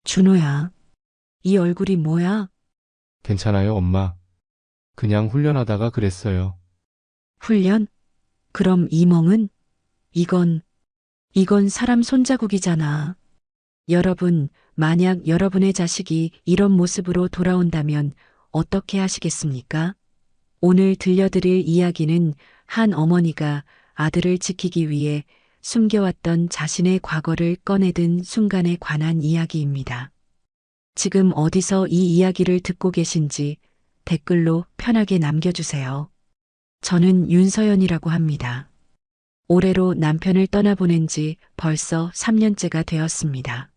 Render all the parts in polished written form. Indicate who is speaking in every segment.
Speaker 1: 준호야, 이 얼굴이 뭐야?
Speaker 2: 괜찮아요, 엄마. 그냥 훈련하다가 그랬어요.
Speaker 1: 훈련? 그럼 이 멍은? 이건, 이건 사람 손자국이잖아. 여러분, 만약 여러분의 자식이 이런 모습으로 돌아온다면 어떻게 하시겠습니까? 오늘 들려드릴 이야기는 한 어머니가 아들을 지키기 위해 숨겨왔던 자신의 과거를 꺼내든 순간에 관한 이야기입니다. 지금 어디서 이 이야기를 듣고 계신지 댓글로 편하게 남겨주세요. 저는 윤서연이라고 합니다. 올해로 남편을 떠나보낸 지 벌써 3년째가 되었습니다.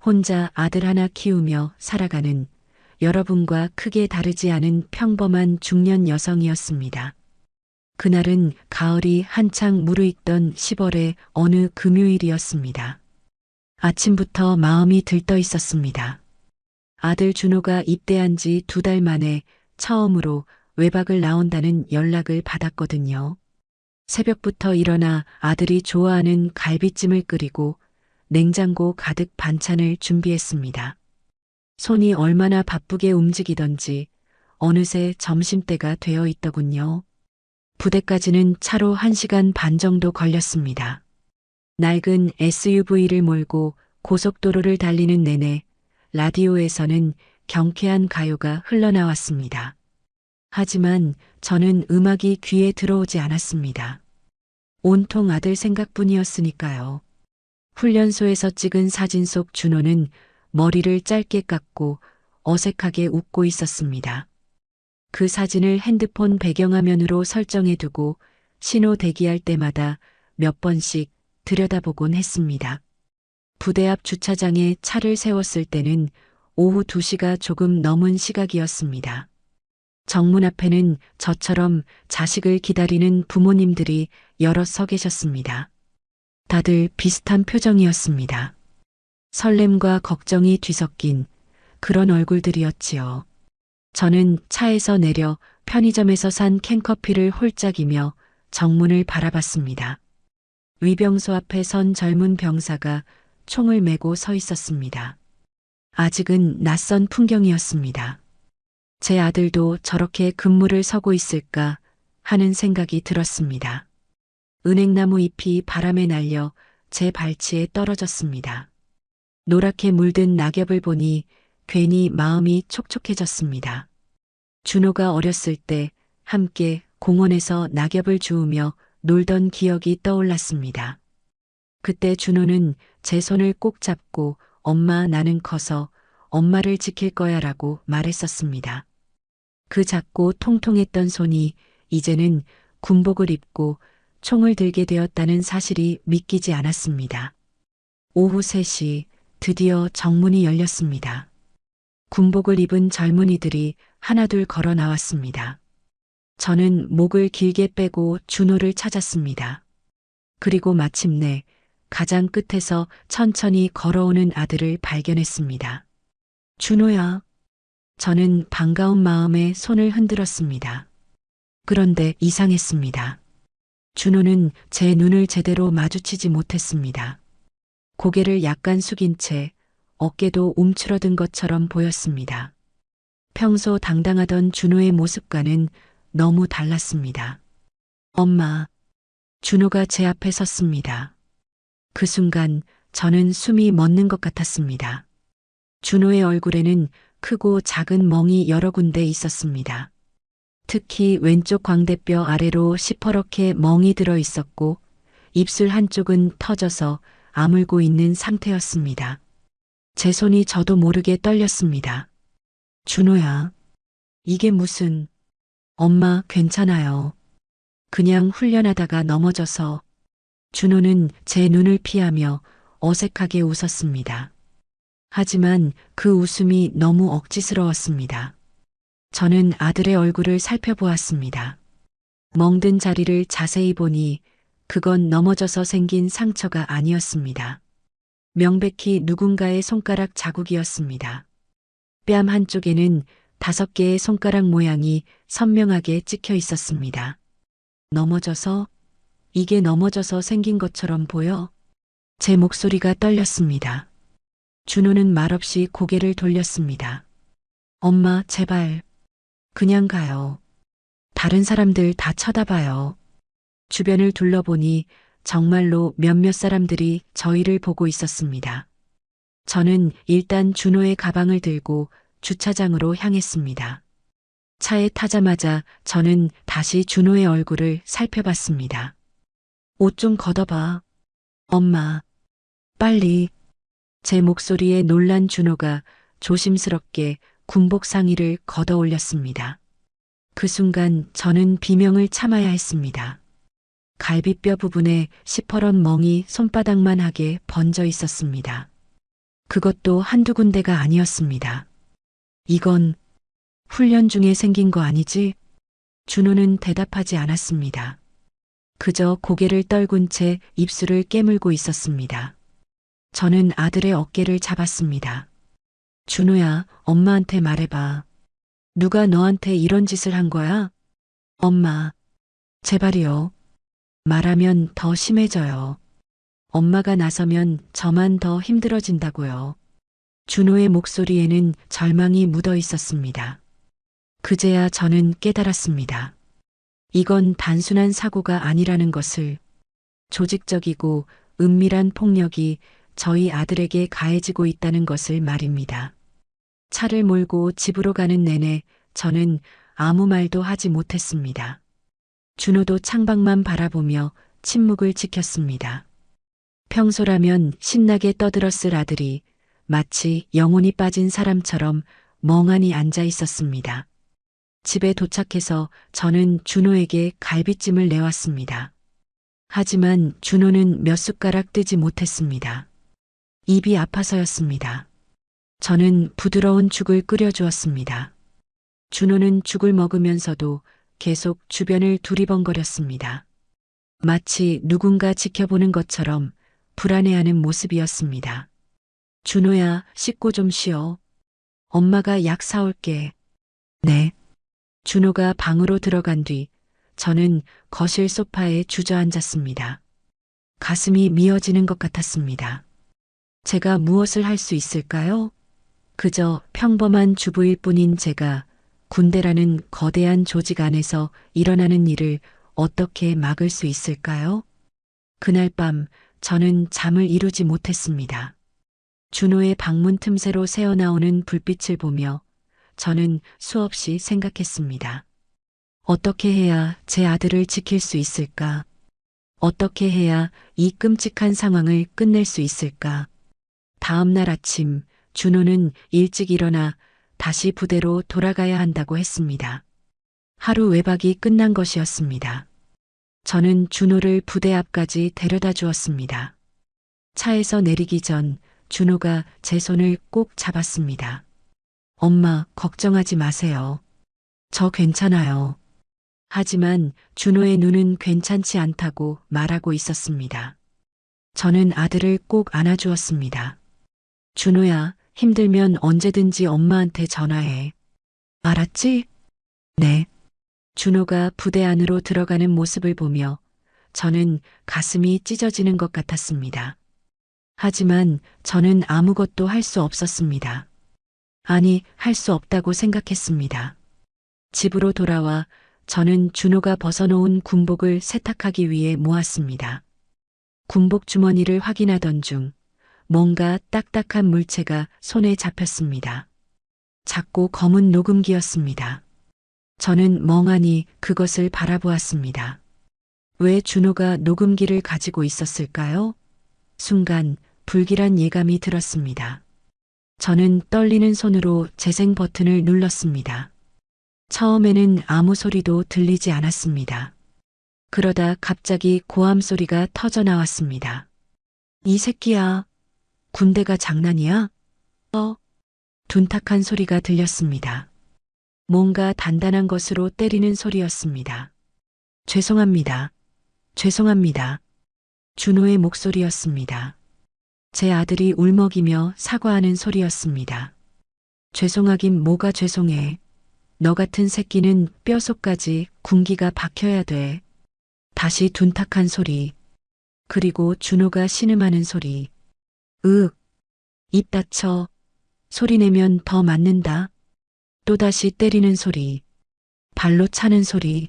Speaker 1: 혼자 아들 하나 키우며 살아가는 여러분과 크게 다르지 않은 평범한 중년 여성이었습니다. 그날은 가을이 한창 무르익던 10월의 어느 금요일이었습니다. 아침부터 마음이 들떠 있었습니다. 아들 준호가 입대한 지 2달 만에 처음으로 외박을 나온다는 연락을 받았거든요. 새벽부터 일어나 아들이 좋아하는 갈비찜을 끓이고 냉장고 가득 반찬을 준비했습니다. 손이 얼마나 바쁘게 움직이던지 어느새 점심때가 되어 있더군요. 부대까지는 차로 1시간 반 정도 걸렸습니다. 낡은 SUV를 몰고 고속도로를 달리는 내내 라디오에서는 경쾌한 가요가 흘러나왔습니다. 하지만 저는 음악이 귀에 들어오지 않았습니다. 온통 아들 생각뿐이었으니까요. 훈련소에서 찍은 사진 속 준호는 머리를 짧게 깎고 어색하게 웃고 있었습니다. 그 사진을 핸드폰 배경화면으로 설정해두고 신호 대기할 때마다 몇 번씩 들여다보곤 했습니다. 부대 앞 주차장에 차를 세웠을 때는 오후 2시가 조금 넘은 시각이었습니다. 정문 앞에는 저처럼 자식을 기다리는 부모님들이 여럿 서 계셨습니다. 다들 비슷한 표정이었습니다. 설렘과 걱정이 뒤섞인 그런 얼굴들이었지요. 저는 차에서 내려 편의점에서 산 캔커피를 홀짝이며 정문을 바라봤습니다. 위병소 앞에 선 젊은 병사가 총을 메고 서 있었습니다. 아직은 낯선 풍경이었습니다. 제 아들도 저렇게 근무를 서고 있을까 하는 생각이 들었습니다. 은행나무 잎이 바람에 날려 제 발치에 떨어졌습니다. 노랗게 물든 낙엽을 보니 괜히 마음이 촉촉해졌습니다. 준호가 어렸을 때 함께 공원에서 낙엽을 주우며 놀던 기억이 떠올랐습니다. 그때 준호는 제 손을 꼭 잡고 엄마 나는 커서 엄마를 지킬 거야 라고 말했었습니다. 그 작고 통통했던 손이 이제는 군복을 입고 총을 들게 되었다는 사실이 믿기지 않았습니다. 오후 3시 드디어 정문이 열렸습니다. 군복을 입은 젊은이들이 하나둘 걸어 나왔습니다. 저는 목을 길게 빼고 준호를 찾았습니다. 그리고 마침내 가장 끝에서 천천히 걸어오는 아들을 발견했습니다. 준호야. 저는 반가운 마음에 손을 흔들었습니다. 그런데 이상했습니다. 준호는 제 눈을 제대로 마주치지 못했습니다. 고개를 약간 숙인 채 어깨도 움츠러든 것처럼 보였습니다. 평소 당당하던 준호의 모습과는 너무 달랐습니다. 엄마, 준호가 제 앞에 섰습니다. 그 순간 저는 숨이 멎는 것 같았습니다. 준호의 얼굴에는 크고 작은 멍이 여러 군데 있었습니다. 특히 왼쪽 광대뼈 아래로 시퍼렇게 멍이 들어 있었고 입술 한쪽은 터져서 아물고 있는 상태였습니다. 제 손이 저도 모르게 떨렸습니다. 준호야, 이게 무슨... 엄마 괜찮아요. 그냥 훈련하다가 넘어져서. 준호는 제 눈을 피하며 어색하게 웃었습니다. 하지만 그 웃음이 너무 억지스러웠습니다. 저는 아들의 얼굴을 살펴보았습니다. 멍든 자리를 자세히 보니 그건 넘어져서 생긴 상처가 아니었습니다. 명백히 누군가의 손가락 자국이었습니다. 뺨 한쪽에는 5개의 손가락 모양이 선명하게 찍혀 있었습니다. 넘어져서? 이게 넘어져서 생긴 것처럼 보여? 제 목소리가 떨렸습니다. 준호는 말없이 고개를 돌렸습니다. 엄마, 제발. 그냥 가요. 다른 사람들 다 쳐다봐요. 주변을 둘러보니 정말로 몇몇 사람들이 저희를 보고 있었습니다. 저는 일단 준호의 가방을 들고 주차장으로 향했습니다. 차에 타자마자 저는 다시 준호의 얼굴을 살펴봤습니다. 옷 좀 걷어봐. 엄마, 빨리. 제 목소리에 놀란 준호가 조심스럽게 군복 상의를 걷어 올렸습니다. 그 순간 저는 비명을 참아야 했습니다. 갈비뼈 부분에 시퍼런 멍이 손바닥만 하게 번져 있었습니다. 그것도 한두 군데가 아니었습니다. 이건 훈련 중에 생긴 거 아니지? 준호는 대답하지 않았습니다. 그저 고개를 떨군 채 입술을 깨물고 있었습니다. 저는 아들의 어깨를 잡았습니다. 준호야, 엄마한테 말해봐. 누가 너한테 이런 짓을 한 거야? 엄마, 제발이요. 말하면 더 심해져요. 엄마가 나서면 저만 더 힘들어진다고요. 준호의 목소리에는 절망이 묻어 있었습니다. 그제야 저는 깨달았습니다. 이건 단순한 사고가 아니라는 것을. 조직적이고 은밀한 폭력이 저희 아들에게 가해지고 있다는 것을 말입니다. 차를 몰고 집으로 가는 내내 저는 아무 말도 하지 못했습니다. 준호도 창밖만 바라보며 침묵을 지켰습니다. 평소라면 신나게 떠들었을 아들이 마치 영혼이 빠진 사람처럼 멍하니 앉아 있었습니다. 집에 도착해서 저는 준호에게 갈비찜을 내왔습니다. 하지만 준호는 몇 숟가락 뜨지 못했습니다. 입이 아파서였습니다. 저는 부드러운 죽을 끓여주었습니다. 준호는 죽을 먹으면서도 계속 주변을 두리번거렸습니다. 마치 누군가 지켜보는 것처럼 불안해하는 모습이었습니다. 준호야, 씻고 좀 쉬어. 엄마가 약 사올게. 네. 준호가 방으로 들어간 뒤 저는 거실 소파에 주저앉았습니다. 가슴이 미어지는 것 같았습니다. 제가 무엇을 할 수 있을까요? 그저 평범한 주부일 뿐인 제가 군대라는 거대한 조직 안에서 일어나는 일을 어떻게 막을 수 있을까요? 그날 밤 저는 잠을 이루지 못했습니다. 준호의 방문 틈새로 새어나오는 불빛을 보며 저는 수없이 생각했습니다. 어떻게 해야 제 아들을 지킬 수 있을까? 어떻게 해야 이 끔찍한 상황을 끝낼 수 있을까? 다음 날 아침 준호는 일찍 일어나 다시 부대로 돌아가야 한다고 했습니다. 하루 외박이 끝난 것이었습니다. 저는 준호를 부대 앞까지 데려다 주었습니다. 차에서 내리기 전 준호가 제 손을 꼭 잡았습니다. 엄마, 걱정하지 마세요. 저 괜찮아요. 하지만 준호의 눈은 괜찮지 않다고 말하고 있었습니다. 저는 아들을 꼭 안아주었습니다. 준호야, 힘들면 언제든지 엄마한테 전화해. 알았지? 네. 준호가 부대 안으로 들어가는 모습을 보며 저는 가슴이 찢어지는 것 같았습니다. 하지만 저는 아무것도 할 수 없었습니다. 아니, 할 수 없다고 생각했습니다. 집으로 돌아와 저는 준호가 벗어놓은 군복을 세탁하기 위해 모았습니다. 군복 주머니를 확인하던 중 뭔가 딱딱한 물체가 손에 잡혔습니다. 작고 검은 녹음기였습니다. 저는 멍하니 그것을 바라보았습니다. 왜 준호가 녹음기를 가지고 있었을까요? 순간 불길한 예감이 들었습니다. 저는 떨리는 손으로 재생 버튼을 눌렀습니다. 처음에는 아무 소리도 들리지 않았습니다. 그러다 갑자기 고함 소리가 터져 나왔습니다. 이 새끼야, 군대가 장난이야? 둔탁한 소리가 들렸습니다. 뭔가 단단한 것으로 때리는 소리였습니다. 죄송합니다. 죄송합니다. 준호의 목소리였습니다. 제 아들이 울먹이며 사과하는 소리였습니다. 죄송하긴 뭐가 죄송해. 너 같은 새끼는 뼛속까지 군기가 박혀야 돼. 다시 둔탁한 소리. 그리고 준호가 신음하는 소리. 입 닫혀. 소리 내면 더 맞는다. 또다시 때리는 소리. 발로 차는 소리.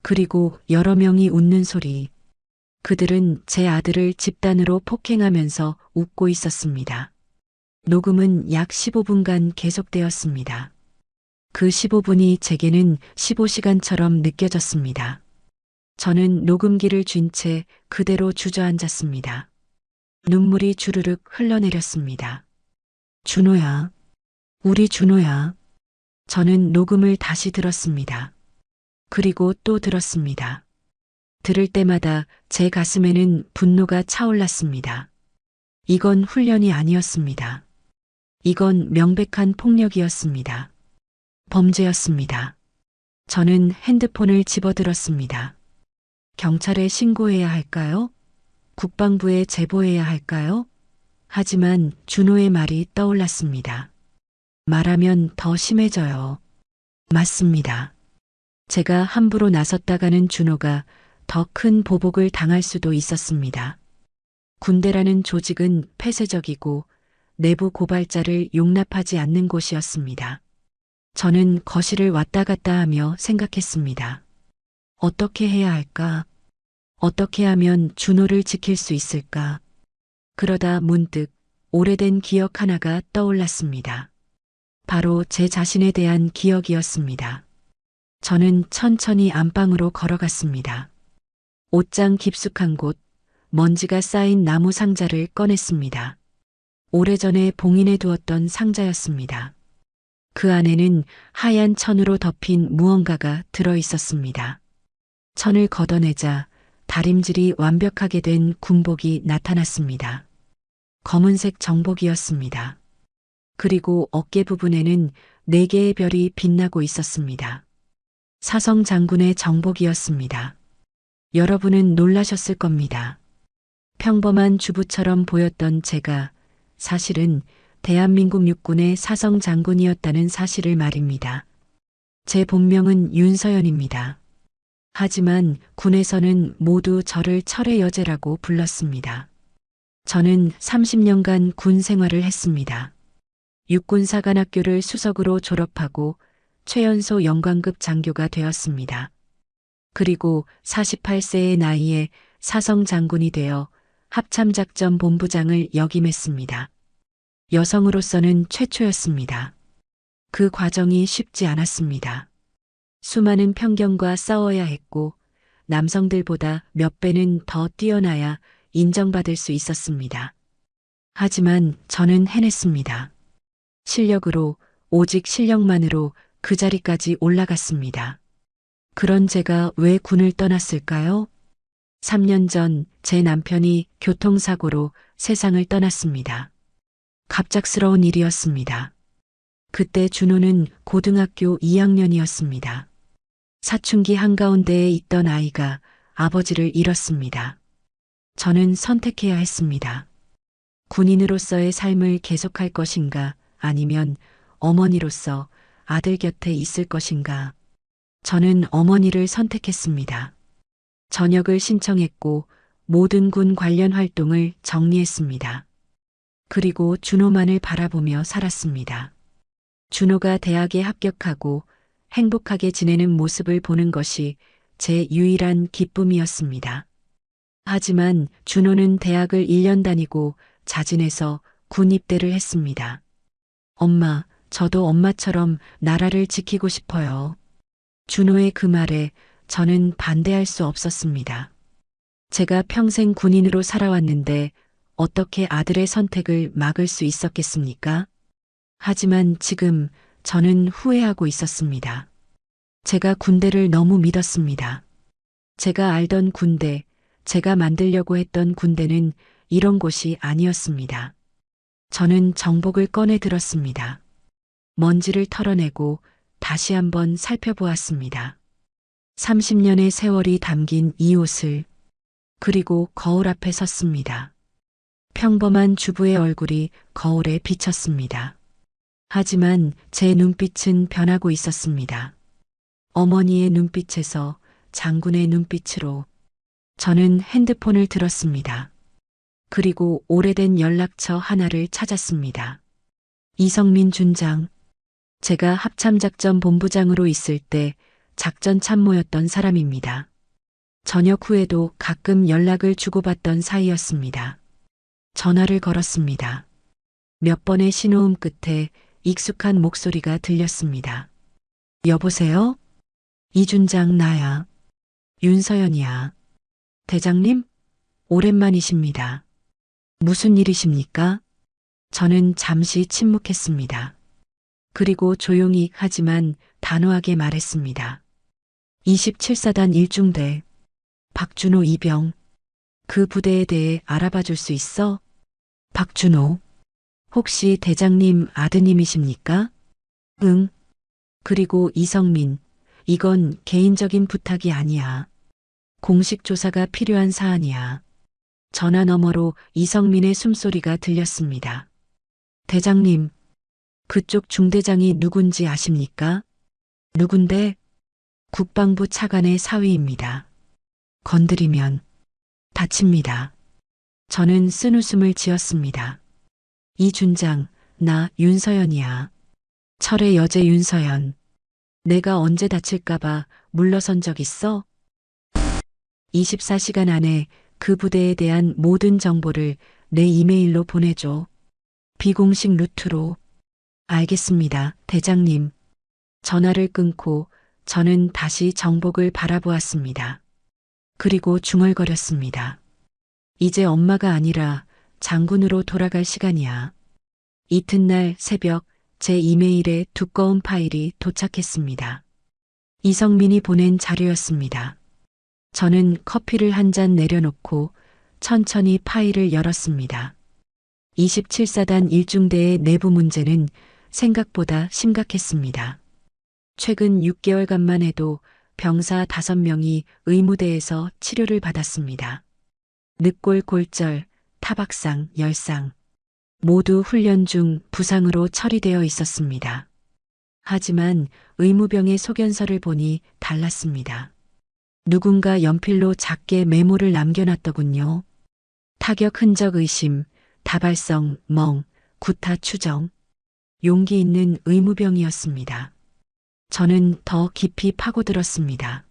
Speaker 1: 그리고 여러 명이 웃는 소리. 그들은 제 아들을 집단으로 폭행하면서 웃고 있었습니다. 녹음은 약 15분간 계속되었습니다. 그 15분이 제게는 15시간처럼 느껴졌습니다. 저는 녹음기를 쥔 채 그대로 주저앉았습니다. 눈물이 주르륵 흘러내렸습니다. 준호야. 우리 준호야. 저는 녹음을 다시 들었습니다. 그리고 또 들었습니다. 들을 때마다 제 가슴에는 분노가 차올랐습니다. 이건 훈련이 아니었습니다. 이건 명백한 폭력이었습니다. 범죄였습니다. 저는 핸드폰을 집어들었습니다. 경찰에 신고해야 할까요? 국방부에 제보해야 할까요? 하지만 준호의 말이 떠올랐습니다. 말하면 더 심해져요. 맞습니다. 제가 함부로 나섰다가는 준호가 더 큰 보복을 당할 수도 있었습니다. 군대라는 조직은 폐쇄적이고 내부 고발자를 용납하지 않는 곳이었습니다. 저는 거실을 왔다 갔다 하며 생각했습니다. 어떻게 해야 할까? 어떻게 하면 준호를 지킬 수 있을까? 그러다 문득 오래된 기억 하나가 떠올랐습니다. 바로 제 자신에 대한 기억이었습니다. 저는 천천히 안방으로 걸어갔습니다. 옷장 깊숙한 곳, 먼지가 쌓인 나무 상자를 꺼냈습니다. 오래전에 봉인해 두었던 상자였습니다. 그 안에는 하얀 천으로 덮인 무언가가 들어 있었습니다. 천을 걷어내자 다림질이 완벽하게 된 군복이 나타났습니다. 검은색 정복이었습니다. 그리고 어깨 부분에는 4개의 별이 빛나고 있었습니다. 사성 장군의 정복이었습니다. 여러분은 놀라셨을 겁니다. 평범한 주부처럼 보였던 제가 사실은 대한민국 육군의 사성 장군이었다는 사실을 말입니다. 제 본명은 윤서연입니다. 하지만 군에서는 모두 저를 철의 여제라고 불렀습니다. 저는 30년간 군 생활을 했습니다. 육군사관학교를 수석으로 졸업하고 최연소 영관급 장교가 되었습니다. 그리고 48세의 나이에 사성 장군이 되어 합참작전 본부장을 역임했습니다. 여성으로서는 최초였습니다. 그 과정이 쉽지 않았습니다. 수많은 편견과 싸워야 했고 남성들보다 몇 배는 더 뛰어나야 인정받을 수 있었습니다. 하지만 저는 해냈습니다. 실력으로, 오직 실력만으로 그 자리까지 올라갔습니다. 그런 제가 왜 군을 떠났을까요? 3년 전 제 남편이 교통사고로 세상을 떠났습니다. 갑작스러운 일이었습니다. 그때 준호는 고등학교 2학년이었습니다. 사춘기 한가운데에 있던 아이가 아버지를 잃었습니다. 저는 선택해야 했습니다. 군인으로서의 삶을 계속할 것인가 아니면 어머니로서 아들 곁에 있을 것인가. 저는 어머니를 선택했습니다. 전역을 신청했고 모든 군 관련 활동을 정리했습니다. 그리고 준호만을 바라보며 살았습니다. 준호가 대학에 합격하고 행복하게 지내는 모습을 보는 것이 제 유일한 기쁨이었습니다. 하지만 준호는 대학을 1년 다니고 자진해서 군 입대를 했습니다. 엄마, 저도 엄마처럼 나라를 지키고 싶어요. 준호의 그 말에 저는 반대할 수 없었습니다. 제가 평생 군인으로 살아왔는데 어떻게 아들의 선택을 막을 수 있었겠습니까? 하지만 지금 저는 후회하고 있었습니다. 제가 군대를 너무 믿었습니다. 제가 알던 군대, 제가 만들려고 했던 군대는 이런 곳이 아니었습니다. 저는 정복을 꺼내 들었습니다. 먼지를 털어내고 다시 한번 살펴보았습니다. 30년의 세월이 담긴 이 옷을, 그리고 거울 앞에 섰습니다. 평범한 주부의 얼굴이 거울에 비쳤습니다. 하지만 제 눈빛은 변하고 있었습니다. 어머니의 눈빛에서 장군의 눈빛으로. 저는 핸드폰을 들었습니다. 그리고 오래된 연락처 하나를 찾았습니다. 이성민 준장. 제가 합참작전 본부장으로 있을 때 작전 참모였던 사람입니다. 저녁 후에도 가끔 연락을 주고받던 사이였습니다. 전화를 걸었습니다. 몇 번의 신호음 끝에 익숙한 목소리가 들렸습니다. 여보세요? 이준장 나야. 윤서연이야. 대장님? 오랜만이십니다. 무슨 일이십니까? 저는 잠시 침묵했습니다. 그리고 조용히 하지만 단호하게 말했습니다. 27사단 1중대 박준호 이병. 그 부대에 대해 알아봐 줄 수 있어? 박준호. 혹시 대장님 아드님이십니까? 응. 그리고 이성민. 이건 개인적인 부탁이 아니야. 공식 조사가 필요한 사안이야. 전화 너머로 이성민의 숨소리가 들렸습니다. 대장님, 그쪽 중대장이 누군지 아십니까? 누군데? 국방부 차관의 사위입니다. 건드리면 다칩니다. 저는 쓴웃음을 지었습니다. 이준장, 나 윤서연이야. 철의 여제 윤서연. 내가 언제 다칠까봐 물러선 적 있어? 24시간 안에 그 부대에 대한 모든 정보를 내 이메일로 보내줘. 비공식 루트로. 알겠습니다, 대장님. 전화를 끊고 저는 다시 정복을 바라보았습니다. 그리고 중얼거렸습니다. 이제 엄마가 아니라 장군으로 돌아갈 시간이야. 이튿날 새벽 제 이메일에 두꺼운 파일이 도착했습니다. 이성민이 보낸 자료였습니다. 저는 커피를 한 잔 내려놓고 천천히 파일을 열었습니다. 27사단 1중대의 내부 문제는 생각보다 심각했습니다. 최근 6개월간만 해도 병사 5명이 의무대에서 치료를 받았습니다. 늑골 골절, 타박상, 열상. 모두 훈련 중 부상으로 처리되어 있었습니다. 하지만 의무병의 소견서를 보니 달랐습니다. 누군가 연필로 작게 메모를 남겨놨더군요. 타격 흔적 의심, 다발성, 멍, 구타 추정. 용기 있는 의무병이었습니다. 저는 더 깊이 파고들었습니다.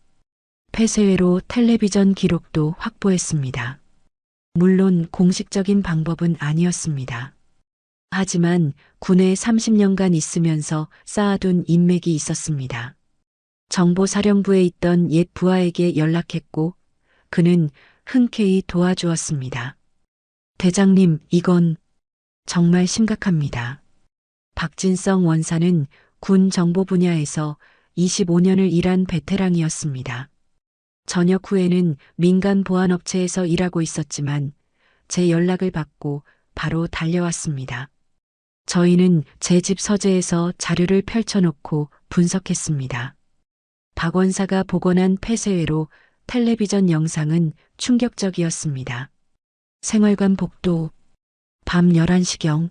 Speaker 1: 폐쇄회로 텔레비전 기록도 확보했습니다. 물론 공식적인 방법은 아니었습니다. 하지만 군에 30년간 있으면서 쌓아둔 인맥이 있었습니다. 정보사령부에 있던 옛 부하에게 연락했고 그는 흔쾌히 도와주었습니다. 대장님, 이건 정말 심각합니다. 박진성 원사는 군 정보 분야에서 25년을 일한 베테랑이었습니다. 전역 후에는 민간 보안업체에서 일하고 있었지만 제 연락을 받고 바로 달려왔습니다. 저희는 제 집 서재에서 자료를 펼쳐놓고 분석했습니다. 박 원사가 복원한 폐쇄회로 텔레비전 영상은 충격적이었습니다. 생활관 복도, 밤 11시경,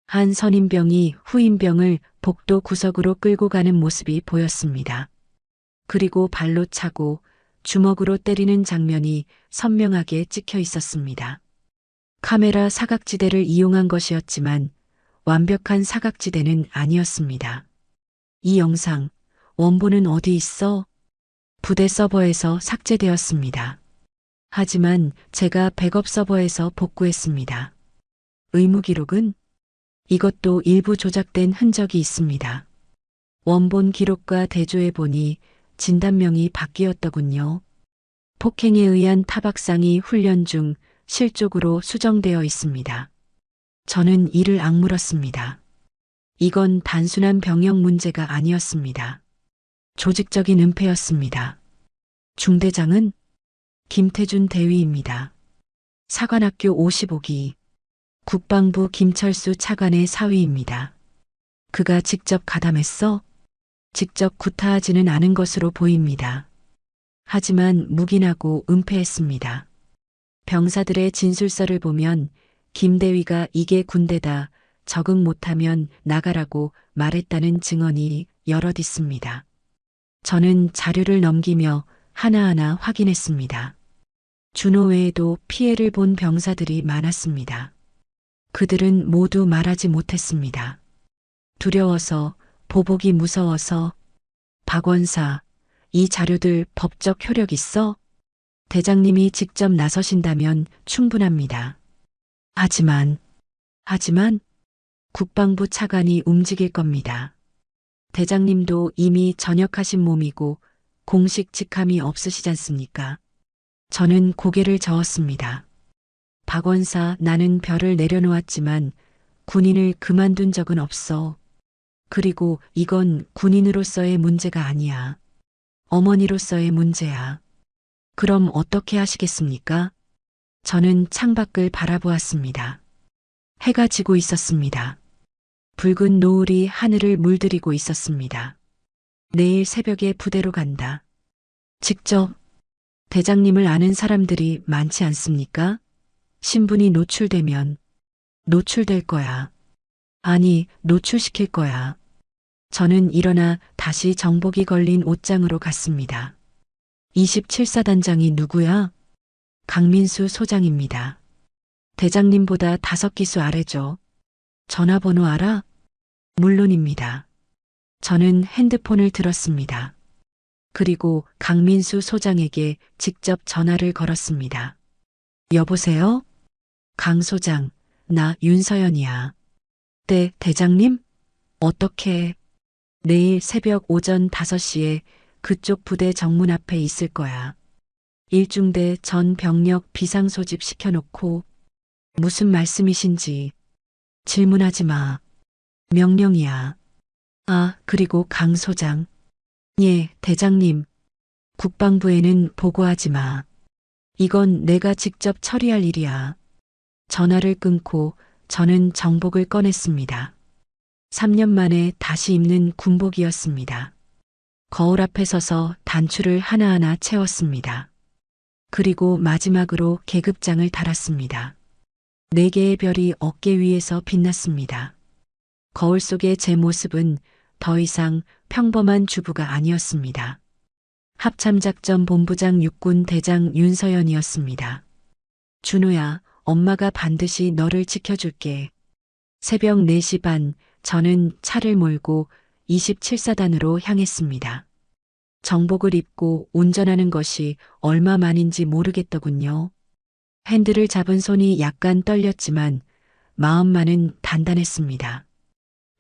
Speaker 1: 한 선임병이 후임병을 복도 구석으로 끌고 가는 모습이 보였습니다. 그리고 발로 차고 주먹으로 때리는 장면이 선명하게 찍혀 있었습니다. 카메라 사각지대를 이용한 것이었지만 완벽한 사각지대는 아니었습니다. 이 영상, 원본은 어디 있어? 부대 서버에서 삭제되었습니다. 하지만 제가 백업 서버에서 복구했습니다. 의무 기록은? 이것도 일부 조작된 흔적이 있습니다. 원본 기록과 대조해 보니 진단명이 바뀌었더군요. 폭행에 의한 타박상이 훈련 중 실족으로 수정되어 있습니다. 저는 이를 악물었습니다. 이건 단순한 병역 문제가 아니었습니다. 조직적인 은폐였습니다. 중대장은 김태준 대위입니다. 사관학교 55기, 국방부 김철수 차관의 사위입니다. 그가 직접 가담했어? 직접 구타하지는 않은 것으로 보입니다. 하지만 묵인하고 은폐했습니다. 병사들의 진술서를 보면 김 대위가 이게 군대다, 적응 못하면 나가라고 말했다는 증언이 여럿 있습니다. 저는 자료를 넘기며 하나하나 확인했습니다. 준호 외에도 피해를 본 병사들이 많았습니다. 그들은 모두 말하지 못했습니다. 두려워서, 보복이 무서워서. 박원사, 이 자료들 법적 효력 있어? 대장님이 직접 나서신다면 충분합니다. 하지만 국방부 차관이 움직일 겁니다. 대장님도 이미 전역하신 몸이고 공식 직함이 없으시잖습니까? 저는 고개를 저었습니다. 박원사, 나는 별을 내려놓았지만 군인을 그만둔 적은 없어. 그리고 이건 군인으로서의 문제가 아니야. 어머니로서의 문제야. 그럼 어떻게 하시겠습니까? 저는 창밖을 바라보았습니다. 해가 지고 있었습니다. 붉은 노을이 하늘을 물들이고 있었습니다. 내일 새벽에 부대로 간다. 직접 대장님을 아는 사람들이 많지 않습니까? 신분이 노출되면 노출될 거야. 아니, 노출시킬 거야. 저는 일어나 다시 정복이 걸린 옷장으로 갔습니다. 27사단장이 누구야? 강민수 소장입니다. 대장님보다 5기수 아래죠. 전화번호 알아? 물론입니다. 저는 핸드폰을 들었습니다. 그리고 강민수 소장에게 직접 전화를 걸었습니다. 여보세요? 강 소장, 나 윤서연이야. 네, 대장님? 어떻게? 내일 새벽 오전 5시에 그쪽 부대 정문 앞에 있을 거야. 1중대 전 병력 비상소집 시켜놓고. 무슨 말씀이신지. 질문하지 마. 명령이야. 아, 그리고 강 소장. 예, 대장님. 국방부에는 보고하지 마. 이건 내가 직접 처리할 일이야. 전화를 끊고 저는 정복을 꺼냈습니다. 3년 만에 다시 입는 군복이었습니다. 거울 앞에 서서 단추를 하나하나 채웠습니다. 그리고 마지막으로 계급장을 달았습니다. 4개의 별이 어깨 위에서 빛났습니다. 거울 속의 제 모습은 더 이상 평범한 주부가 아니었습니다. 합참작전 본부장 육군 대장 윤서연이었습니다. 준호야, 엄마가 반드시 너를 지켜줄게. 새벽 4시 반, 저는 차를 몰고 27사단으로 향했습니다. 정복을 입고 운전하는 것이 얼마만인지 모르겠더군요. 핸들을 잡은 손이 약간 떨렸지만 마음만은 단단했습니다.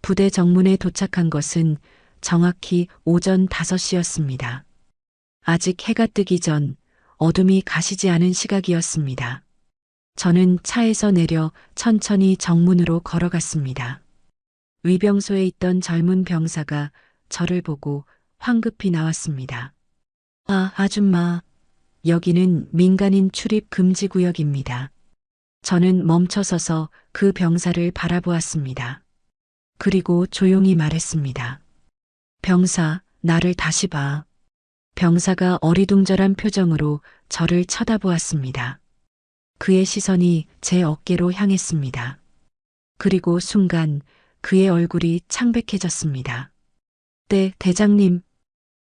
Speaker 1: 부대 정문에 도착한 것은 정확히 오전 5시였습니다. 아직 해가 뜨기 전 어둠이 가시지 않은 시각이었습니다. 저는 차에서 내려 천천히 정문으로 걸어갔습니다. 위병소에 있던 젊은 병사가 저를 보고 황급히 나왔습니다. 아, 아줌마. 여기는 민간인 출입 금지 구역입니다. 저는 멈춰서서 그 병사를 바라보았습니다. 그리고 조용히 말했습니다. 병사, 나를 다시 봐. 병사가 어리둥절한 표정으로 저를 쳐다보았습니다. 그의 시선이 제 어깨로 향했습니다. 그리고 순간 그의 얼굴이 창백해졌습니다. 네, 대장님.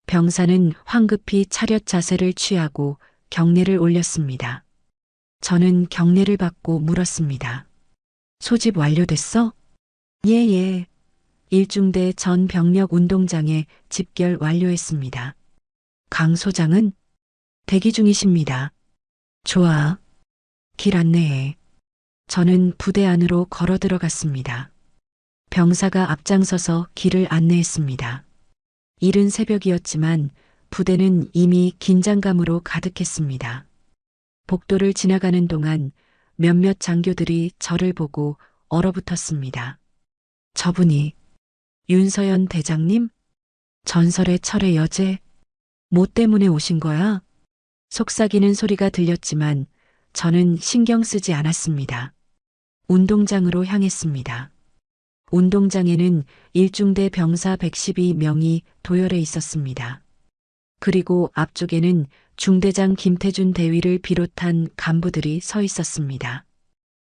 Speaker 1: 병사는 황급히 차렷 자세를 취하고 경례를 올렸습니다. 저는 경례를 받고 물었습니다. 소집 완료됐어? 예. 1중대 전 병력 운동장에 집결 완료했습니다. 강 소장은? 대기 중이십니다. 좋아. 길 안내해. 저는 부대 안으로 걸어 들어갔습니다. 병사가 앞장서서 길을 안내했습니다. 이른 새벽이었지만 부대는 이미 긴장감으로 가득했습니다. 복도를 지나가는 동안 몇몇 장교들이 저를 보고 얼어붙었습니다. 저분이 윤서연 대장님? 전설의 철의 여제? 뭐 때문에 오신 거야? 속삭이는 소리가 들렸지만 저는 신경 쓰지 않았습니다. 운동장으로 향했습니다. 운동장에는 1중대 병사 112명이 도열해 있었습니다. 그리고 앞쪽에는 중대장 김태준 대위를 비롯한 간부들이 서 있었습니다.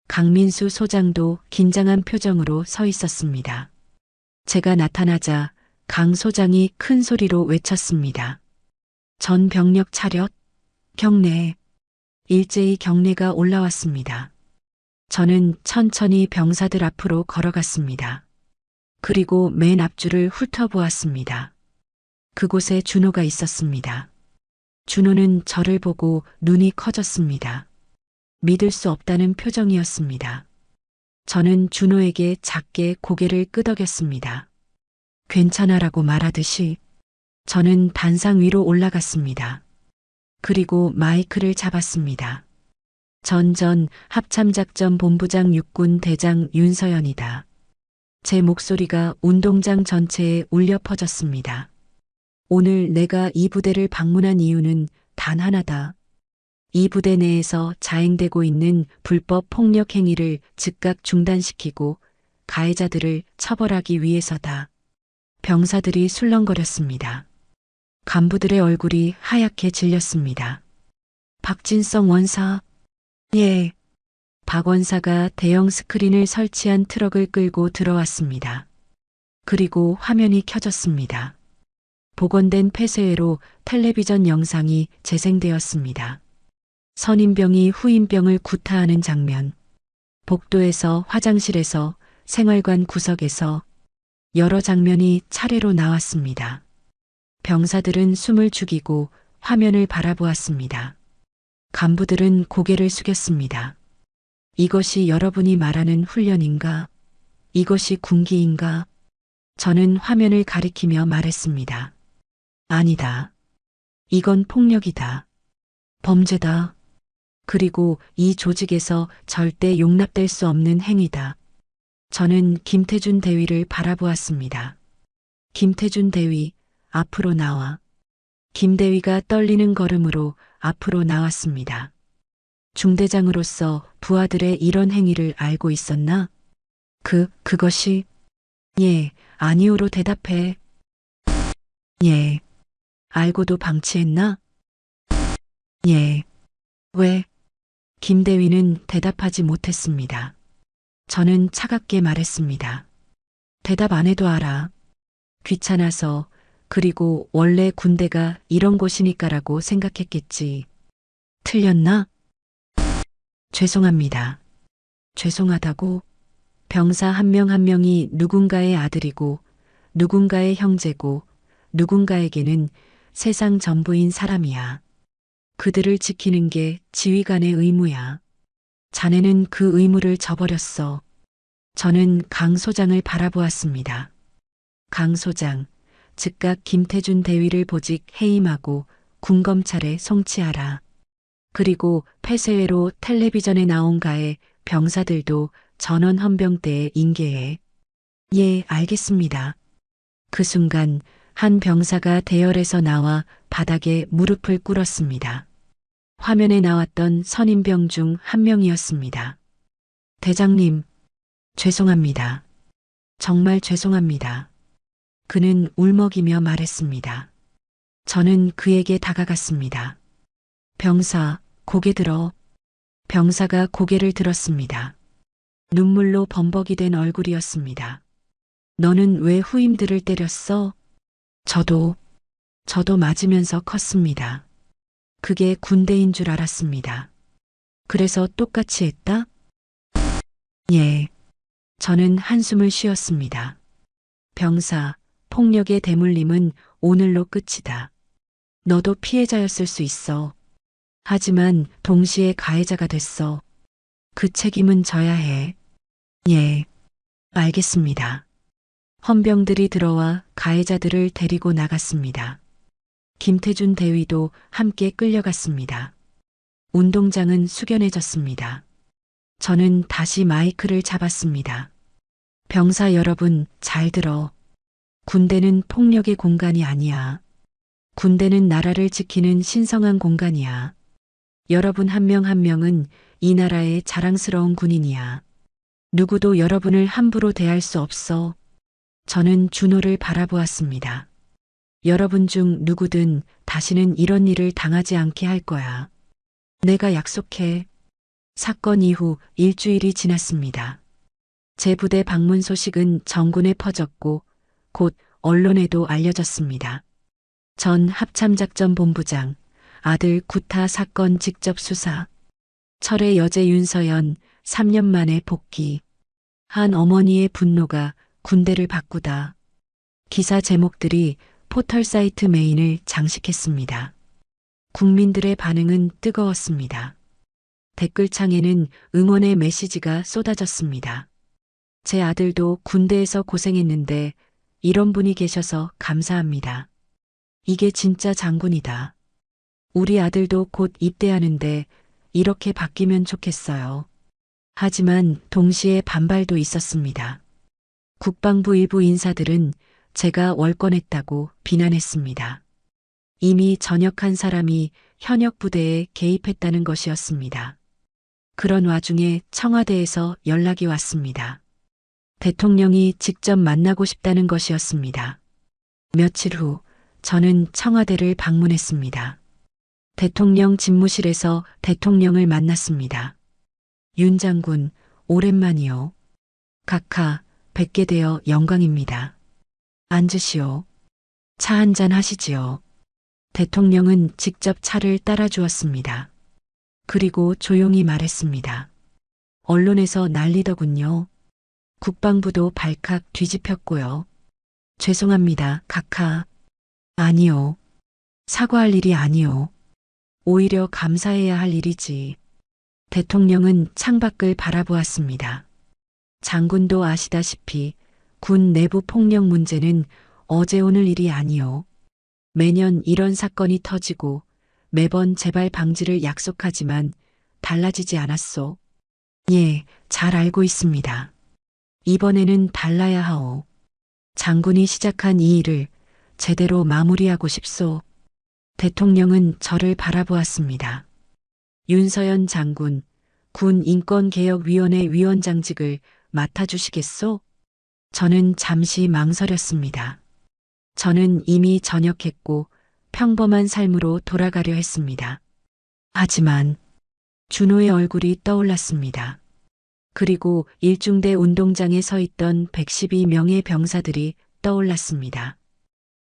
Speaker 1: 강민수 소장도 긴장한 표정으로 서 있었습니다. 제가 나타나자 강 소장이 큰 소리로 외쳤습니다. 전 병력 차렷, 경례. 일제히 경례가 올라왔습니다. 저는 천천히 병사들 앞으로 걸어갔습니다. 그리고 맨 앞줄을 훑어보았습니다. 그곳에 준호가 있었습니다. 준호는 저를 보고 눈이 커졌습니다. 믿을 수 없다는 표정이었습니다. 저는 준호에게 작게 고개를 끄덕였습니다. 괜찮아라고 말하듯이 저는 단상 위로 올라갔습니다. 그리고 마이크를 잡았습니다. 전전 합참작전 본부장 육군 대장 윤서연이다. 제 목소리가 운동장 전체에 울려 퍼졌습니다. 오늘 내가 이 부대를 방문한 이유는 단 하나다. 이 부대 내에서 자행되고 있는 불법 폭력 행위를 즉각 중단시키고 가해자들을 처벌하기 위해서다. 병사들이 술렁거렸습니다. 간부들의 얼굴이 하얗게 질렸습니다. 박진성 원사. 예. 박 원사가 대형 스크린을 설치한 트럭을 끌고 들어왔습니다. 그리고 화면이 켜졌습니다. 복원된 폐쇄회로 텔레비전 영상이 재생되었습니다. 선임병이 후임병을 구타하는 장면. 복도에서, 화장실에서, 생활관 구석에서 여러 장면이 차례로 나왔습니다. 병사들은 숨을 죽이고 화면을 바라보았습니다. 간부들은 고개를 숙였습니다. 이것이 여러분이 말하는 훈련인가? 이것이 군기인가? 저는 화면을 가리키며 말했습니다. 아니다. 이건 폭력이다. 범죄다. 그리고 이 조직에서 절대 용납될 수 없는 행위다. 저는 김태준 대위를 바라보았습니다. 김태준 대위, 앞으로 나와. 김 대위가 떨리는 걸음으로 앞으로 나왔습니다. 중대장으로서 부하들의 이런 행위를 알고 있었나? 그것이? 예, 아니오로 대답해. 예. 알고도 방치했나? 예. 왜? 김 대위는 대답하지 못했습니다. 저는 차갑게 말했습니다. 대답 안 해도 알아. 귀찮아서, 그리고 원래 군대가 이런 곳이니까라고 생각했겠지. 틀렸나? 죄송합니다. 죄송하다고? 병사 한 명 한 명이 누군가의 아들이고, 누군가의 형제고, 누군가에게는 세상 전부인 사람이야. 그들을 지키는 게 지휘관의 의무야. 자네는 그 의무를 저버렸어. 저는 강 소장을 바라보았습니다. 강 소장, 즉각 김태준 대위를 보직 해임하고 군검찰에 송치하라. 그리고 폐쇄회로 텔레비전에 나온 가해 병사들도 전원 헌병대에 인계해. 예, 알겠습니다. 그 순간 한 병사가 대열에서 나와 바닥에 무릎을 꿇었습니다. 화면에 나왔던 선임병 중 한 명이었습니다. 대장님, 죄송합니다. 정말 죄송합니다. 그는 울먹이며 말했습니다. 저는 그에게 다가갔습니다. 병사, 고개 들어. 병사가 고개를 들었습니다. 눈물로 범벅이 된 얼굴이었습니다. 너는 왜 후임들을 때렸어? 저도 맞으면서 컸습니다. 그게 군대인 줄 알았습니다. 그래서 똑같이 했다? 예. 저는 한숨을 쉬었습니다. 병사, 폭력의 대물림은 오늘로 끝이다. 너도 피해자였을 수 있어. 하지만 동시에 가해자가 됐어. 그 책임은 져야 해. 예. 알겠습니다. 헌병들이 들어와 가해자들을 데리고 나갔습니다. 김태준 대위도 함께 끌려갔습니다. 운동장은 숙연해졌습니다. 저는 다시 마이크를 잡았습니다. 병사 여러분, 잘 들어. 군대는 폭력의 공간이 아니야. 군대는 나라를 지키는 신성한 공간이야. 여러분 한 명 한 명은 이 나라의 자랑스러운 군인이야. 누구도 여러분을 함부로 대할 수 없어. 저는 준호를 바라보았습니다. 여러분 중 누구든 다시는 이런 일을 당하지 않게 할 거야. 내가 약속해. 사건 이후 일주일이 지났습니다. 제 부대 방문 소식은 전군에 퍼졌고 곧 언론에도 알려졌습니다. 전 합참작전 본부장, 아들 구타 사건 직접 수사, 철의 여제 윤서연 3년 만에 복귀. 한 어머니의 분노가 군대를 바꾸다. 기사 제목들이 포털 사이트 메인을 장식했습니다. 국민들의 반응은 뜨거웠습니다. 댓글창에는 응원의 메시지가 쏟아졌습니다. 제 아들도 군대에서 고생했는데 이런 분이 계셔서 감사합니다. 이게 진짜 장군이다. 우리 아들도 곧 입대하는데 이렇게 바뀌면 좋겠어요. 하지만 동시에 반발도 있었습니다. 국방부 일부 인사들은 제가 월권했다고 비난했습니다. 이미 전역한 사람이 현역 부대에 개입했다는 것이었습니다. 그런 와중에 청와대에서 연락이 왔습니다. 대통령이 직접 만나고 싶다는 것이었습니다. 며칠 후 저는 청와대를 방문했습니다. 대통령 집무실에서 대통령을 만났습니다. 윤 장군, 오랜만이요. 각하, 뵙게 되어 영광입니다. 앉으시오. 차 한잔 하시지요. 대통령은 직접 차를 따라주었습니다. 그리고 조용히 말했습니다. 언론에서 난리더군요. 국방부도 발칵 뒤집혔고요. 죄송합니다, 각하. 아니요. 사과할 일이 아니요. 오히려 감사해야 할 일이지. 대통령은 창밖을 바라보았습니다. 장군도 아시다시피 군 내부 폭력 문제는 어제 오늘 일이 아니요. 매년 이런 사건이 터지고 매번 재발 방지를 약속하지만 달라지지 않았소. 예, 잘 알고 있습니다. 이번에는 달라야 하오. 장군이 시작한 이 일을 제대로 마무리하고 싶소. 대통령은 저를 바라보았습니다. 윤서연 장군, 군 인권개혁위원회 위원장직을 맡아주시겠소? 저는 잠시 망설였습니다. 저는 이미 전역했고 평범한 삶으로 돌아가려 했습니다. 하지만 준호의 얼굴이 떠올랐습니다. 그리고 일중대 운동장에 서 있던 112명의 병사들이 떠올랐습니다.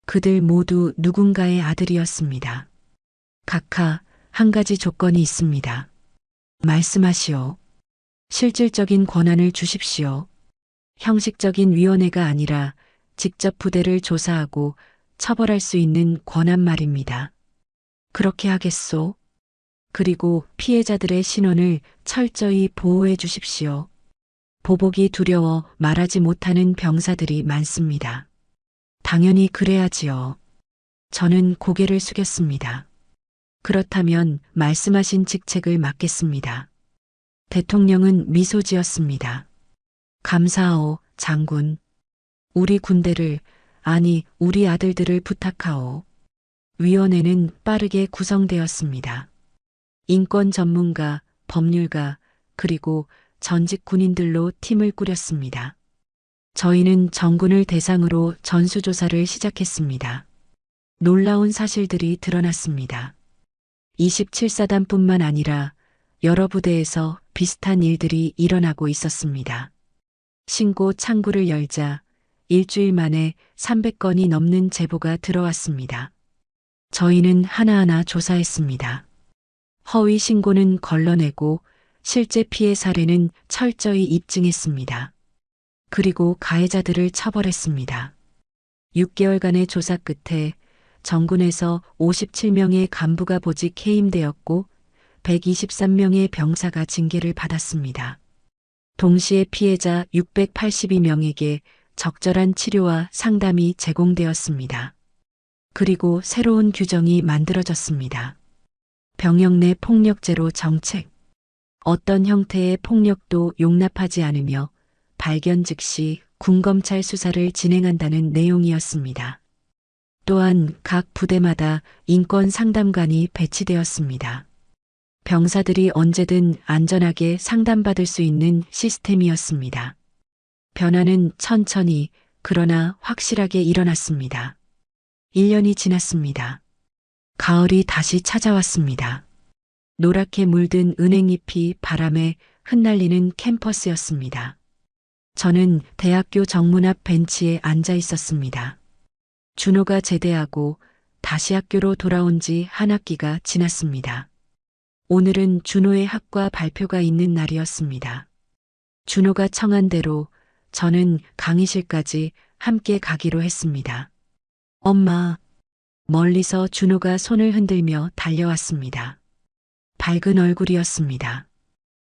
Speaker 1: 그들 모두 누군가의 아들이었습니다. 각하, 한 가지 조건이 있습니다. 말씀하시오. 실질적인 권한을 주십시오. 형식적인 위원회가 아니라 직접 부대를 조사하고 처벌할 수 있는 권한 말입니다. 그렇게 하겠소. 그리고 피해자들의 신원을 철저히 보호해 주십시오. 보복이 두려워 말하지 못하는 병사들이 많습니다. 당연히 그래야지요. 저는 고개를 숙였습니다. 그렇다면 말씀하신 직책을 맡겠습니다. 대통령은 미소 지었습니다. 감사하오, 장군. 우리 군대를, 아니 우리 아들들을 부탁하오. 위원회는 빠르게 구성되었습니다. 인권 전문가, 법률가, 그리고 전직 군인들로 팀을 꾸렸습니다. 저희는 정군을 대상으로 전수조사를 시작했습니다. 놀라운 사실들이 드러났습니다. 27사단뿐만 아니라 여러 부대에서 비슷한 일들이 일어나고 있었습니다. 신고 창구를 열자 일주일 만에 300건이 넘는 제보가 들어왔습니다. 저희는 하나하나 조사했습니다. 허위 신고는 걸러내고 실제 피해 사례는 철저히 입증했습니다. 그리고 가해자들을 처벌했습니다. 6개월간의 조사 끝에 정군에서 57명의 간부가 보직 해임되었고 123명의 병사가 징계를 받았습니다. 동시에 피해자 682명에게 적절한 치료와 상담이 제공되었습니다. 그리고 새로운 규정이 만들어졌습니다. 병역 내 폭력제로 정책. 어떤 형태의 폭력도 용납하지 않으며 발견 즉시 군검찰 수사를 진행한다는 내용이었습니다. 또한 각 부대마다 인권 상담관이 배치되었습니다. 병사들이 언제든 안전하게 상담받을 수 있는 시스템이었습니다. 변화는 천천히 그러나 확실하게 일어났습니다. 1년이 지났습니다. 가을이 다시 찾아왔습니다. 노랗게 물든 은행잎이 바람에 흩날리는 캠퍼스였습니다. 저는 대학교 정문 앞 벤치에 앉아 있었습니다. 준호가 제대하고 다시 학교로 돌아온 지 한 학기가 지났습니다. 오늘은 준호의 학과 발표가 있는 날이었습니다. 준호가 청한 대로 저는 강의실까지 함께 가기로 했습니다. 엄마, 멀리서 준호가 손을 흔들며 달려왔습니다. 밝은 얼굴이었습니다.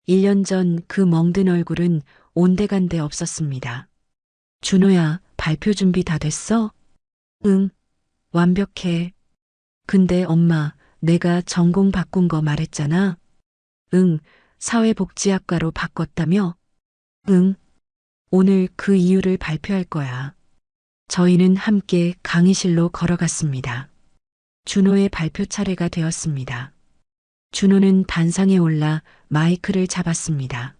Speaker 1: 1년 전 그 멍든 얼굴은 온데간데 없었습니다. 준호야, 발표 준비 다 됐어? 응, 완벽해. 근데 엄마, 내가 전공 바꾼 거 말했잖아. 응, 사회복지학과로 바꿨다며? 응, 오늘 그 이유를 발표할 거야. 저희는 함께 강의실로 걸어갔습니다. 준호의 발표 차례가 되었습니다. 준호는 단상에 올라 마이크를 잡았습니다.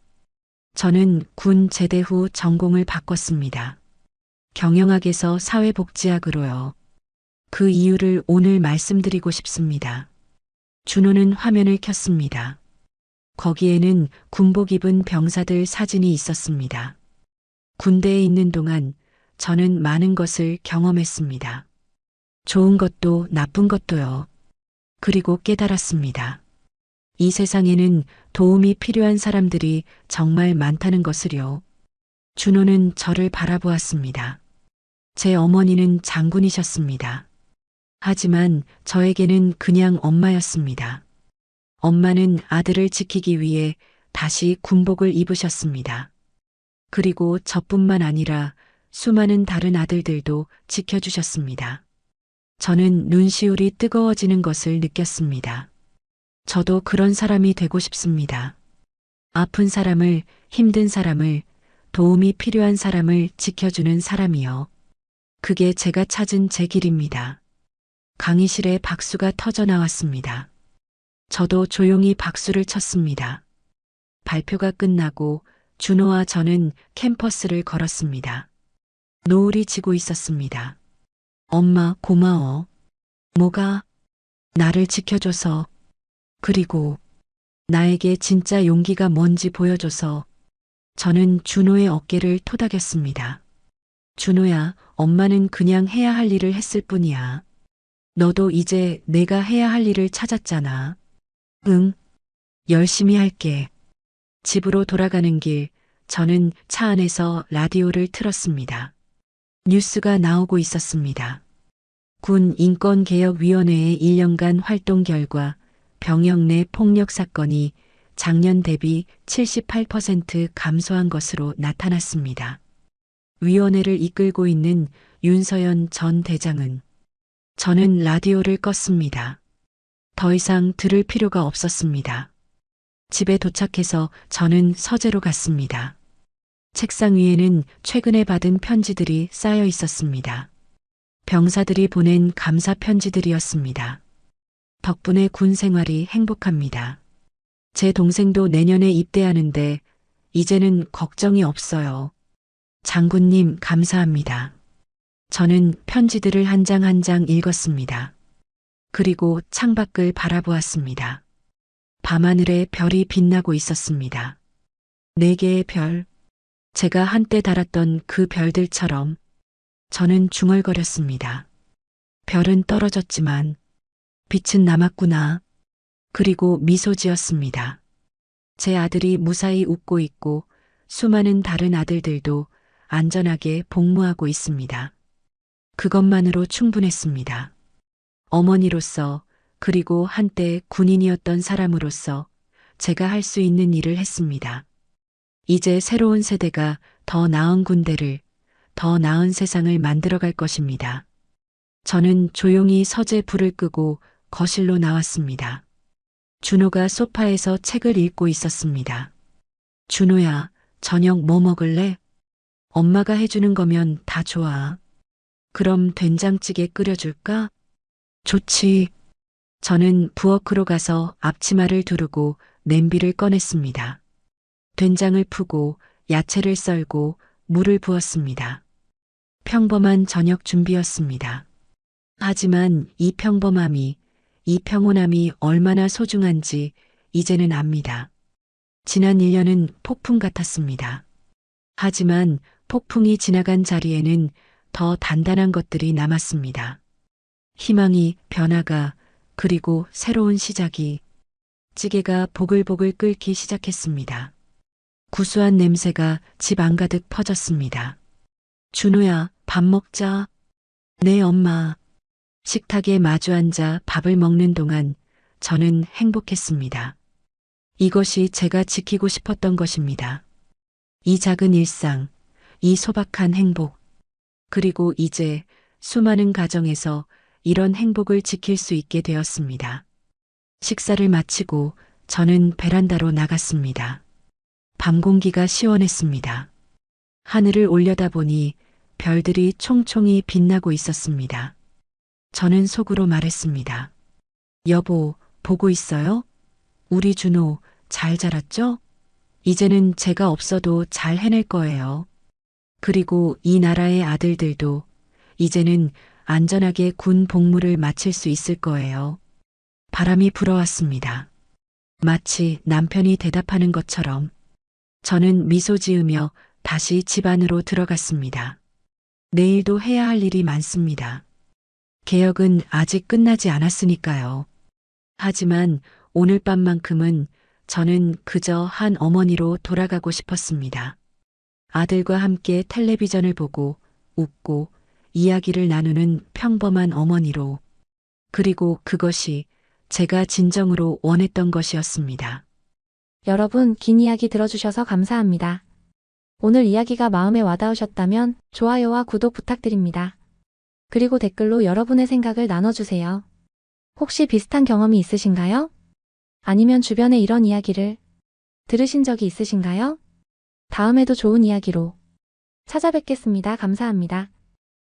Speaker 1: 저는 군 제대 후 전공을 바꿨습니다. 경영학에서 사회복지학으로요. 그 이유를 오늘 말씀드리고 싶습니다. 준호는 화면을 켰습니다. 거기에는 군복 입은 병사들 사진이 있었습니다. 군대에 있는 동안 저는 많은 것을 경험했습니다. 좋은 것도 나쁜 것도요. 그리고 깨달았습니다. 이 세상에는 도움이 필요한 사람들이 정말 많다는 것을요. 준호는 저를 바라보았습니다. 제 어머니는 장군이셨습니다. 하지만 저에게는 그냥 엄마였습니다. 엄마는 아들을 지키기 위해 다시 군복을 입으셨습니다. 그리고 저뿐만 아니라 수많은 다른 아들들도 지켜주셨습니다. 저는 눈시울이 뜨거워지는 것을 느꼈습니다. 저도 그런 사람이 되고 싶습니다. 아픈 사람을, 힘든 사람을, 도움이 필요한 사람을 지켜주는 사람이요. 그게 제가 찾은 제 길입니다. 강의실에 박수가 터져 나왔습니다. 저도 조용히 박수를 쳤습니다. 발표가 끝나고 준호와 저는 캠퍼스를 걸었습니다. 노을이 지고 있었습니다. 엄마, 고마워. 뭐가? 나를 지켜줘서. 그리고 나에게 진짜 용기가 뭔지 보여줘서. 저는 준호의 어깨를 토닥였습니다. 준호야, 엄마는 그냥 해야 할 일을 했을 뿐이야. 너도 이제 내가 해야 할 일을 찾았잖아. 응, 열심히 할게. 집으로 돌아가는 길, 저는 차 안에서 라디오를 틀었습니다. 뉴스가 나오고 있었습니다. 군 인권개혁위원회의 1년간 활동 결과 병역 내 폭력 사건이 작년 대비 78% 감소한 것으로 나타났습니다. 위원회를 이끌고 있는 윤서연 전 대장은 저는 라디오를 껐습니다. 더 이상 들을 필요가 없었습니다. 집에 도착해서 저는 서재로 갔습니다. 책상 위에는 최근에 받은 편지들이 쌓여 있었습니다. 병사들이 보낸 감사 편지들이었습니다. 덕분에 군 생활이 행복합니다. 제 동생도 내년에 입대하는데 이제는 걱정이 없어요. 장군님, 감사합니다. 저는 편지들을 한 장 한 장 읽었습니다. 그리고 창밖을 바라보았습니다. 밤하늘에 별이 빛나고 있었습니다. 4개의 별, 제가 한때 달았던 그 별들처럼. 저는 중얼거렸습니다. 별은 떨어졌지만 빛은 남았구나. 그리고 미소 지었습니다. 제 아들이 무사히 웃고 있고 수많은 다른 아들들도 안전하게 복무하고 있습니다. 그것만으로 충분했습니다. 어머니로서, 그리고 한때 군인이었던 사람으로서 제가 할 수 있는 일을 했습니다. 이제 새로운 세대가 더 나은 군대를, 더 나은 세상을 만들어갈 것입니다. 저는 조용히 서재 불을 끄고 거실로 나왔습니다. 준호가 소파에서 책을 읽고 있었습니다. 준호야, 저녁 뭐 먹을래? 엄마가 해주는 거면 다 좋아. 그럼 된장찌개 끓여줄까? 좋지. 저는 부엌으로 가서 앞치마를 두르고 냄비를 꺼냈습니다. 된장을 푸고 야채를 썰고 물을 부었습니다. 평범한 저녁 준비였습니다. 하지만 이 평범함이, 이 평온함이 얼마나 소중한지 이제는 압니다. 지난 1년은 폭풍 같았습니다. 하지만 폭풍이 지나간 자리에는 더 단단한 것들이 남았습니다. 희망이, 변화가, 그리고 새로운 시작이. 찌개가 보글보글 끓기 시작했습니다. 구수한 냄새가 집 안가득 퍼졌습니다. 준호야, 밥 먹자. 네, 엄마. 식탁에 마주 앉아 밥을 먹는 동안 저는 행복했습니다. 이것이 제가 지키고 싶었던 것입니다. 이 작은 일상, 이 소박한 행복, 그리고 이제 수많은 가정에서 이런 행복을 지킬 수 있게 되었습니다. 식사를 마치고 저는 베란다로 나갔습니다. 밤 공기가 시원했습니다. 하늘을 올려다보니 별들이 총총히 빛나고 있었습니다. 저는 속으로 말했습니다. 여보, 보고 있어요? 우리 준호 잘 자랐죠? 이제는 제가 없어도 잘 해낼 거예요. 그리고 이 나라의 아들들도 이제는 안전하게 군 복무를 마칠 수 있을 거예요. 바람이 불어왔습니다. 마치 남편이 대답하는 것처럼 저는 미소 지으며 다시 집 안으로 들어갔습니다. 내일도 해야 할 일이 많습니다. 개혁은 아직 끝나지 않았으니까요. 하지만 오늘 밤만큼은 저는 그저 한 어머니로 돌아가고 싶었습니다. 아들과 함께 텔레비전을 보고 웃고 이야기를 나누는 평범한 어머니로, 그리고 그것이 제가 진정으로 원했던 것이었습니다.
Speaker 3: 여러분, 긴 이야기 들어주셔서 감사합니다. 오늘 이야기가 마음에 와닿으셨다면 좋아요와 구독 부탁드립니다. 그리고 댓글로 여러분의 생각을 나눠주세요. 혹시 비슷한 경험이 있으신가요? 아니면 주변에 이런 이야기를 들으신 적이 있으신가요? 다음에도 좋은 이야기로 찾아뵙겠습니다. 감사합니다.